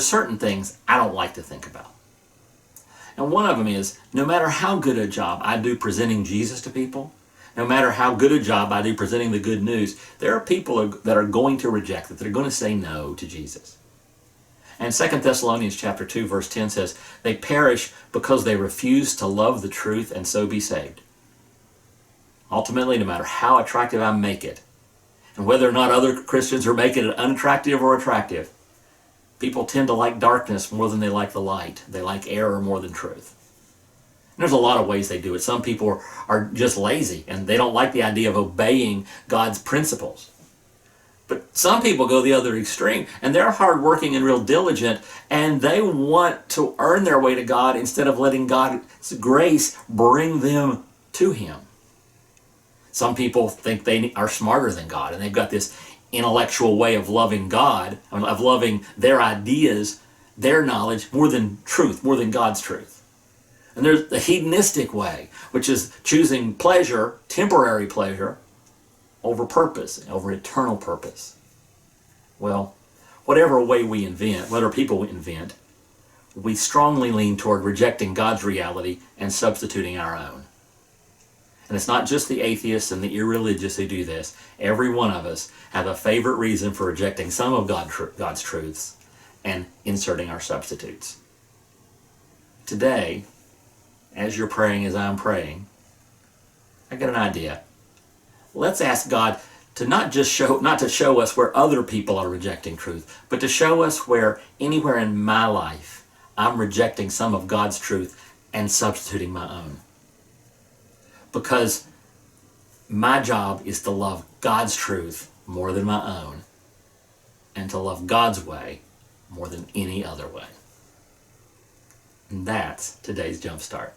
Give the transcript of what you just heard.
are certain things I don't like to think about. And one of them is, no matter how good a job I do presenting Jesus to people, no matter how good a job I do presenting the good news, there are people that are going to reject it, that are going to say no to Jesus. And 2 Thessalonians chapter 2, verse 10 says, they perish because they refuse to love the truth and so be saved. Ultimately, no matter how attractive I make it, and whether or not other Christians are making it unattractive or attractive, people tend to like darkness more than they like the light. They like error more than truth. And there's a lot of ways they do it. Some people are just lazy, and they don't like the idea of obeying God's principles. But some people go the other extreme, and they're hardworking and real diligent, and they want to earn their way to God instead of letting God's grace bring them to Him. Some people think they are smarter than God, and they've got this intellectual way of loving God, of loving their ideas, their knowledge, more than truth, more than God's truth. And there's the hedonistic way, which is choosing pleasure, temporary pleasure, over purpose, over eternal purpose. Well, whatever way we invent, whatever people invent, we strongly lean toward rejecting God's reality and substituting our own. And it's not just the atheists and the irreligious who do this. Every one of us have a favorite reason for rejecting some of God's truths and inserting our substitutes. Today, as you're praying, as I'm praying, I got an idea. Let's ask God to not to show us where other people are rejecting truth, but to show us where anywhere in my life I'm rejecting some of God's truth and substituting my own. Because my job is to love God's truth more than my own, and to love God's way more than any other way. And that's today's Jumpstart.